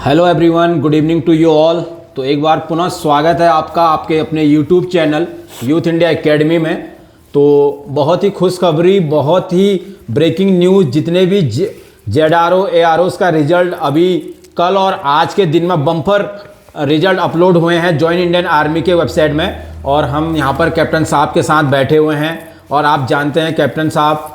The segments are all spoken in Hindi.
Hello everyone, good evening to you all. तो एक बार पुनः स्वागत है आपका आपके अपने YouTube channel Youth India Academy में। तो बहुत ही खुशखबरी, बहुत ही ब्रेकिंग न्यूज़, जितने भी ZRO AROs का रिजल्ट अभी कल और आज के दिन में बम्पर रिजल्ट अपलोड हुए हैं जॉइन इंडियन आर्मी के वेबसाइट में। और हम यहाँ पर कैप्टन साहब के साथ बैठे हुए हैं और आप जानते हैं कैप्टन साहब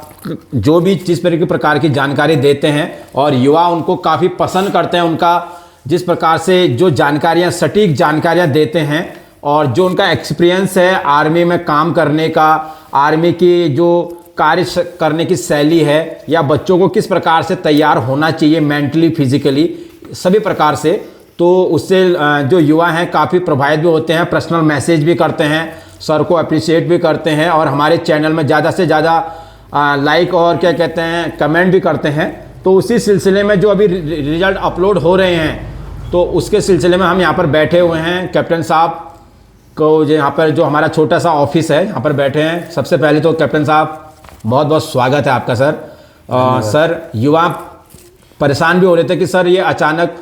जो भी जिस प्रकार की जानकारी देते हैं और युवा उनको काफ़ी पसंद करते हैं, उनका जिस प्रकार से जो जानकारियाँ, सटीक जानकारियाँ देते हैं और जो उनका एक्सपीरियंस है आर्मी में काम करने का, आर्मी की जो कार्य करने की शैली है या बच्चों को किस प्रकार से तैयार होना चाहिए मेंटली, फिजिकली, सभी प्रकार से। तो उससे जो युवा हैं काफ़ी प्रभावित भी होते हैं, पर्सनल मैसेज भी करते हैं, सर को अप्रिशिएट भी करते हैं और हमारे चैनल में ज़्यादा से ज़्यादा लाइक और क्या कहते हैं कमेंट भी करते हैं। तो उसी सिलसिले में जो अभी रिजल्ट अपलोड हो रहे हैं तो उसके सिलसिले में हम यहाँ पर बैठे हुए हैं। कैप्टन साहब को यहाँ पर जो हमारा छोटा सा ऑफिस है यहाँ पर बैठे हैं। सबसे पहले तो कैप्टन साहब बहुत बहुत स्वागत है आपका सर। सर, युवा परेशान भी हो रहे थे कि सर ये अचानक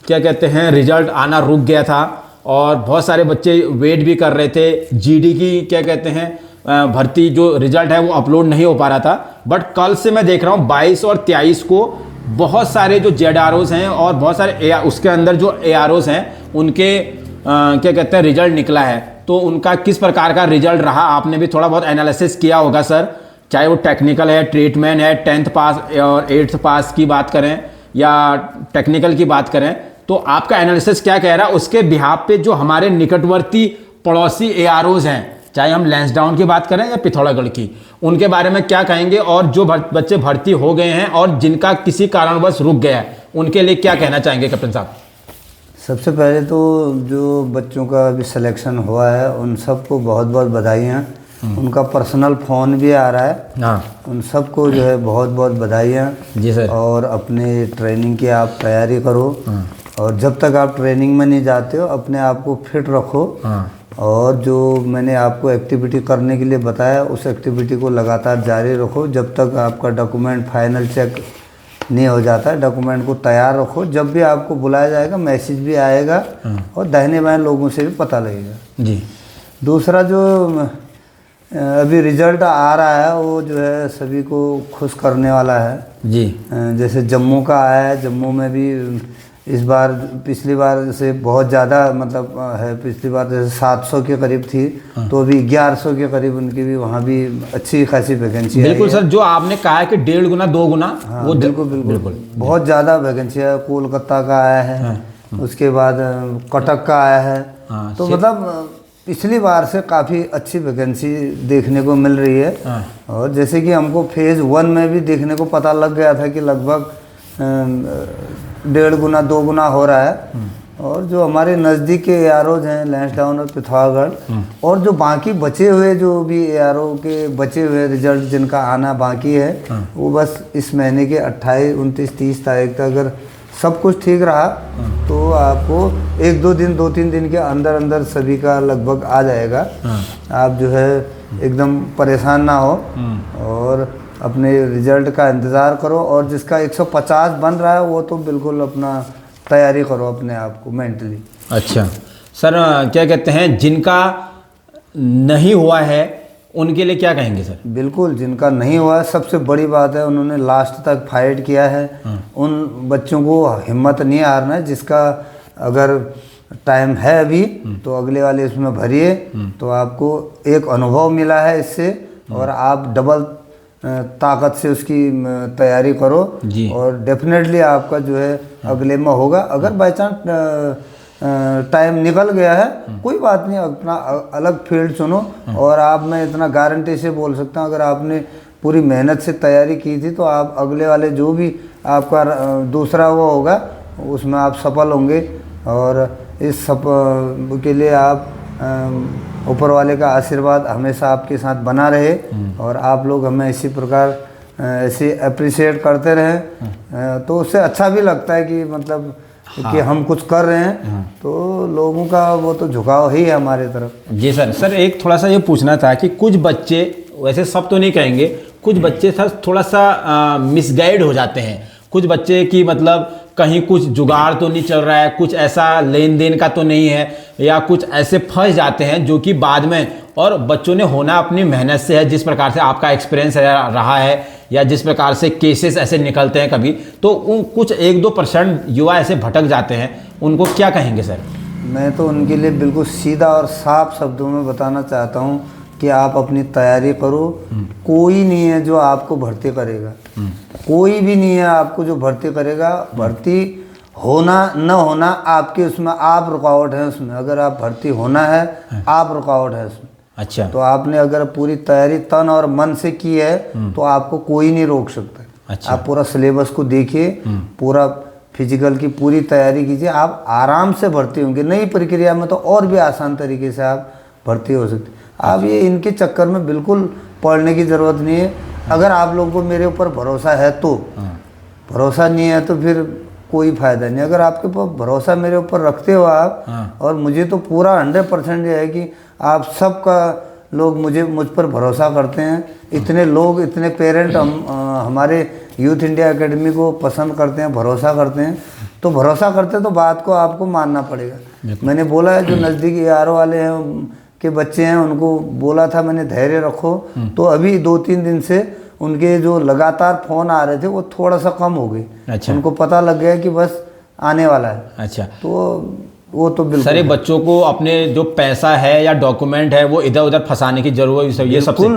क्या कहते हैं रिजल्ट आना रुक गया था और बहुत सारे बच्चे वेट भी कर रहे थे। GD की क्या कहते हैं भर्ती जो रिजल्ट है वो अपलोड नहीं हो पा रहा था, बट कल से मैं देख रहा हूँ 22 और 23 को बहुत सारे जो ZROs हैं और बहुत सारे उसके अंदर जो AROs हैं उनके क्या कहते हैं रिजल्ट निकला है। तो उनका किस प्रकार का रिजल्ट रहा, आपने भी थोड़ा बहुत एनालिसिस किया होगा सर, चाहे वो टेक्निकल है, ट्रीटमेंट है, 10th पास और 8th पास की बात करें या टेक्निकल की बात करें, तो आपका एनालिसिस क्या कह रहा है उसके बिहाफ पे जो हमारे निकटवर्ती पड़ोसी AROs हैं, चाहे हम लैंसडाउन की बात करें या पिथौरागढ़ की, उनके बारे में क्या कहेंगे? और जो बच्चे भर्ती हो गए हैं और जिनका किसी कारणवश रुक गया है उनके लिए क्या कहना चाहेंगे कैप्टन साहब? सबसे पहले तो जो बच्चों का अभी सिलेक्शन हुआ है उन सबको बहुत बहुत बधाई हैं। उनका पर्सनल फ़ोन भी आ रहा है। हाँ, उन सबको जो है बहुत बहुत बधाई हैं जी सर। और अपने ट्रेनिंग की आप तैयारी करो और जब तक आप ट्रेनिंग में नहीं जाते हो अपने आप को फिट रखो। और जो मैंने आपको एक्टिविटी करने के लिए बताया उस एक्टिविटी को लगातार जारी रखो जब तक आपका डॉक्यूमेंट फाइनल चेक नहीं हो जाता। डॉक्यूमेंट को तैयार रखो, जब भी आपको बुलाया जाएगा मैसेज भी आएगा और दाहिने बाएं लोगों से भी पता लगेगा जी। दूसरा जो अभी रिजल्ट आ रहा है वो जो है सभी को खुश करने वाला है जी। जैसे जम्मू का आया है, जम्मू में भी इस बार पिछली बार से बहुत ज़्यादा मतलब है। पिछली बार जैसे 700 के करीब थी तो अभी 1100 के करीब उनकी भी वहाँ भी अच्छी खासी वैकेंसी है। बिल्कुल सर, जो आपने कहा है कि 1.5 गुना 2 गुना, वो बिल्कुल बहुत ज़्यादा वैकेंसी है। कोलकाता का आया है, उसके बाद कटक का आया है। तो मतलब पिछली बार से काफ़ी अच्छी वैकेंसी देखने को मिल रही है। और जैसे कि हमको फेज़ 1 में भी देखने को पता लग गया था कि लगभग 1.5 गुना 2 गुना हो रहा है। और जो हमारे नज़दीक के AROs हैं लैंसडाउन और पिथौरागढ़ और जो बाकी बचे हुए जो भी ARO के बचे हुए रिजल्ट जिनका आना बाकी है वो बस इस महीने के 28, 29, 30 तारीख तक अगर सब कुछ ठीक रहा तो आपको 1-2 दिन 2-3 दिन के अंदर अंदर सभी का लगभग आ जाएगा। आप जो है एकदम परेशान ना हो और अपने रिजल्ट का इंतज़ार करो। और जिसका 150 बन रहा है वो तो बिल्कुल अपना तैयारी करो अपने आप को मेंटली। अच्छा सर, क्या कहते हैं जिनका नहीं हुआ है उनके लिए क्या कहेंगे सर? बिल्कुल, जिनका नहीं हुआ है सबसे बड़ी बात है उन्होंने लास्ट तक फाइट किया है। उन बच्चों को हिम्मत नहीं हारना है। जिसका अगर टाइम है अभी तो अगले वाले इसमें भरिए तो आपको एक अनुभव मिला है इससे और आप डबल ताकत से उसकी तैयारी करो और डेफिनेटली आपका जो है अगले में होगा। अगर बाई चांस टाइम निकल गया है कोई बात नहीं, अपना अलग फील्ड चुनो। और आप मैं इतना गारंटी से बोल सकता हूँ अगर आपने पूरी मेहनत से तैयारी की थी तो आप अगले वाले जो भी आपका दूसरा वो होगा उसमें आप सफल होंगे। और इस सब के लिए आप ऊपर वाले का आशीर्वाद हमेशा आपके साथ बना रहे और आप लोग हमें इसी प्रकार ऐसे अप्रिशिएट करते रहें तो उससे अच्छा भी लगता है कि मतलब कि हम कुछ कर रहे हैं तो लोगों का वो तो झुकाव ही है हमारे तरफ। जी सर। सर एक थोड़ा सा ये पूछना था कि कुछ बच्चे, वैसे सब तो नहीं कहेंगे, कुछ बच्चे सर थोड़ा सा मिसगाइड हो जाते हैं। कुछ बच्चे की मतलब कहीं कुछ जुगाड़ तो नहीं चल रहा है, कुछ ऐसा लेन देन का तो नहीं है, या कुछ ऐसे फंस जाते हैं जो कि बाद में, और बच्चों ने होना अपनी मेहनत से है, जिस प्रकार से आपका एक्सपीरियंस रहा है या जिस प्रकार से केसेस ऐसे निकलते हैं कभी, तो उन कुछ 1-2% युवा ऐसे भटक जाते हैं, उनको क्या कहेंगे सर? मैं तो उनके लिए बिल्कुल सीधा और साफ शब्दों में बताना चाहता हूँ कि आप अपनी तैयारी करो। कोई नहीं है जो आपको भर्ती करेगा, कोई भी नहीं है आपको जो भर्ती करेगा। भर्ती होना न होना आपके उसमें, आप रुकावट है उसमें। अगर आप भर्ती होना है, आप रुकावट है उसमें। अच्छा। तो आपने अगर पूरी तैयारी तन और मन से की है तो आपको कोई नहीं रोक सकता। अच्छा। आप पूरा सिलेबस को देखिए, पूरा फिजिकल की पूरी तैयारी कीजिए, आप आराम से भर्ती होंगे। नई प्रक्रिया में तो और भी आसान तरीके से आप भर्ती हो सकते। आप ये इनके चक्कर में बिल्कुल पढ़ने की ज़रूरत नहीं है। अगर आप लोगों को मेरे ऊपर भरोसा है तो, भरोसा नहीं है तो फिर कोई फ़ायदा नहीं। अगर आपके पास भरोसा मेरे ऊपर रखते हो आप, और मुझे तो पूरा 100% ये है कि आप सबका लोग मुझ पर भरोसा करते हैं। इतने लोग, इतने पेरेंट हमारे यूथ इंडिया एकेडमी को पसंद करते हैं, भरोसा करते हैं। तो भरोसा करते तो बात को आपको मानना पड़ेगा। मैंने बोला है जो नज़दीकी ARO वाले हैं के बच्चे हैं उनको बोला था मैंने, धैर्य रखो। तो अभी 2-3 दिन से उनके जो लगातार फ़ोन आ रहे थे वो थोड़ा सा कम हो गए। अच्छा। उनको पता लग गया कि बस आने वाला है। अच्छा। तो वो तो बिल्कुल सारे बच्चों को अपने जो पैसा है या डॉक्यूमेंट है वो इधर उधर फंसाने की जरूरत, ये सबसे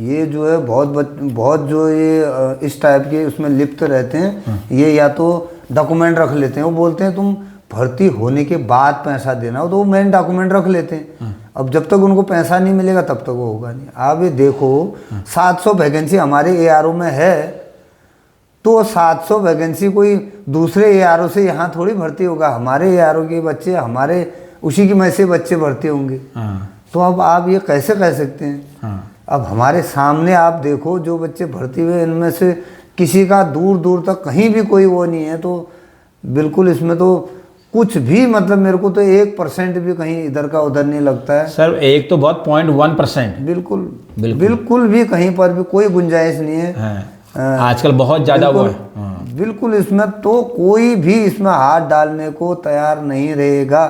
ये जो है बहुत जो ये इस टाइप के उसमें लिप्त रहते हैं, ये या तो डॉक्यूमेंट रख लेते हैं। वो बोलते हैं तुम भर्ती होने के बाद पैसा देना हो, तो वो मेन डॉक्यूमेंट रख लेते हैं। अब जब तक उनको पैसा नहीं मिलेगा तब तक वो होगा नहीं। आप ये देखो 700 वैकेंसी हमारे ARO में है, तो 700 वैकेंसी कोई दूसरे ARO से यहाँ थोड़ी भर्ती होगा। हमारे ARO के बच्चे, हमारे उसी की में से बच्चे भर्ती होंगे। तो अब आप ये कैसे कह सकते हैं? अब हमारे सामने आप देखो जो बच्चे भर्ती हुए इनमें से किसी का दूर दूर तक कहीं भी कोई वो नहीं है। तो बिल्कुल इसमें तो कुछ भी, मतलब मेरे को तो 1% भी कहीं इधर का उधर नहीं लगता है सर। एक तो बहुत 0.1%, बिल्कुल भी कहीं पर भी कोई गुंजाइश नहीं है। आजकल बहुत ज़्यादा वो है। बिल्कुल इसमें तो कोई भी इसमें हाथ डालने को तैयार नहीं रहेगा।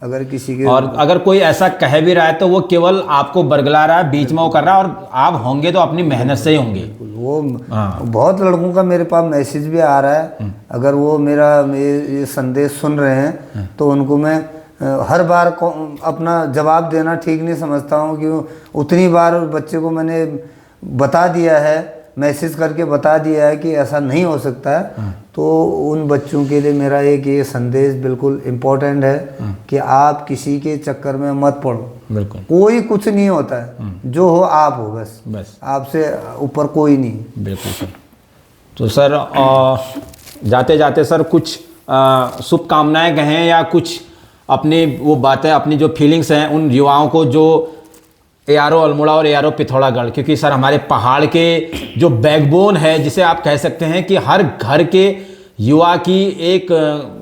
अगर किसी के, और अगर कोई ऐसा कह भी रहा है तो वो केवल आपको बरगला रहा है, बीच में वो कर रहा है, और आप होंगे तो अपनी मेहनत से ही होंगे। वो बहुत लड़कों का मेरे पास मैसेज भी आ रहा है। अगर वो मेरा ये संदेश सुन रहे हैं तो उनको मैं हर बार अपना जवाब देना ठीक नहीं समझता हूँ कि उतनी बार बच्चे को मैंने बता दिया है, मैसेज करके बता दिया है कि ऐसा नहीं हो सकता है। तो उन बच्चों के लिए मेरा एक ये संदेश बिल्कुल इम्पोर्टेंट है कि आप किसी के चक्कर में मत पड़ो। बिल्कुल कोई कुछ नहीं होता है, जो हो आप हो, बस आपसे ऊपर कोई नहीं। बिल्कुल सर। तो सर जाते जाते सर कुछ शुभकामनाएं कहें या कुछ अपनी वो बातें, अपनी जो फीलिंग्स हैं उन युवाओं को जो ARO अल्मोड़ा और ARO पिथौरागढ़, क्योंकि सर हमारे पहाड़ के जो बैकबोन है, जिसे आप कह सकते हैं कि हर घर के युवा की एक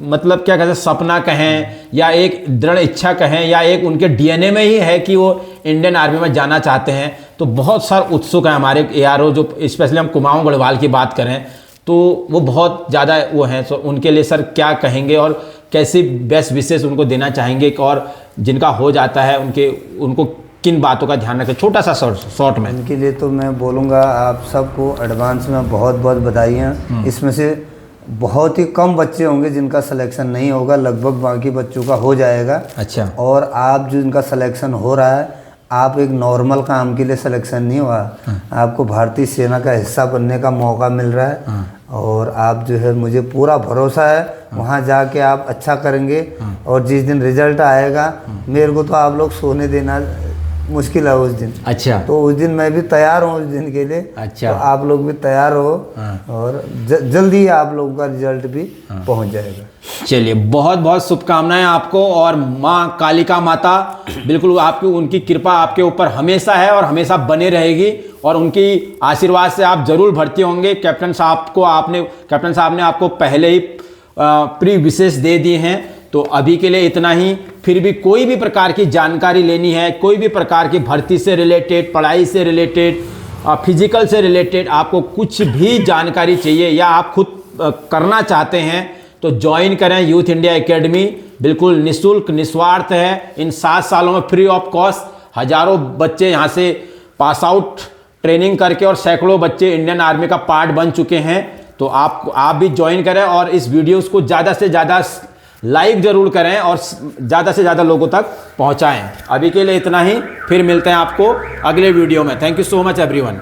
मतलब क्या कहते हैं, सपना कहें या एक दृढ़ इच्छा कहें या एक उनके DNA में ही है कि वो इंडियन आर्मी में जाना चाहते हैं। तो बहुत सारे उत्सुक हैं हमारे ARO, जो स्पेशली हम कुमाऊं गढ़वाल की बात करें तो वो बहुत ज़्यादा वो हैं। तो उनके लिए सर क्या कहेंगे और कैसी बेस्ट विशेष उनको देना चाहेंगे, और जिनका हो जाता है उनको किन बातों का ध्यान रखें, छोटा सा शॉर्ट में? इनके लिए तो मैं बोलूँगा आप सबको एडवांस में बहुत बहुत बधाइयाँ। इसमें से बहुत ही कम बच्चे होंगे जिनका सिलेक्शन नहीं होगा, लगभग बाकी बच्चों का हो जाएगा। अच्छा। और आप जो इनका सिलेक्शन हो रहा है, आप एक नॉर्मल काम के लिए सिलेक्शन नहीं हुआ, आपको भारतीय सेना का हिस्सा बनने का मौका मिल रहा है। और आप जो है, मुझे पूरा भरोसा है वहाँ जाके आप अच्छा करेंगे। और जिस दिन रिजल्ट आएगा, मेरे को तो आप लोग सोने देना मुश्किल है उस दिन। अच्छा। तो उस दिन मैं भी तैयार हूँ उस दिन के लिए। अच्छा। तो आप लोग भी तैयार हो, और जल्दी आप लोगों का रिजल्ट भी पहुँच जाएगा। चलिए, बहुत बहुत शुभकामनाएं आपको, और माँ कालिका माता बिल्कुल आपकी, उनकी कृपा आपके ऊपर हमेशा है और हमेशा बने रहेगी, और उनकी आशीर्वाद से आप जरूर भर्ती होंगे। कैप्टन साहब ने आपको पहले ही प्री विशेष दे दिए हैं। तो अभी के लिए इतना ही। फिर भी कोई भी प्रकार की जानकारी लेनी है, कोई भी प्रकार की भर्ती से रिलेटेड, पढ़ाई से रिलेटेड, फिजिकल से रिलेटेड आपको कुछ भी जानकारी चाहिए, या आप खुद करना चाहते हैं तो ज्वाइन करें यूथ इंडिया एकेडमी। बिल्कुल निःशुल्क निस्वार्थ है। इन 7 सालों में फ्री ऑफ कॉस्ट हजारों बच्चे यहाँ से पास आउट ट्रेनिंग करके और सैकड़ों बच्चे इंडियन आर्मी का पार्ट बन चुके हैं। तो आप भी ज्वाइन करें और इस वीडियोस को ज़्यादा से ज़्यादा लाइक जरूर करें और ज़्यादा से ज़्यादा लोगों तक पहुँचाएँ। अभी के लिए इतना ही, फिर मिलते हैं आपको अगले वीडियो में। Thank you so much everyone.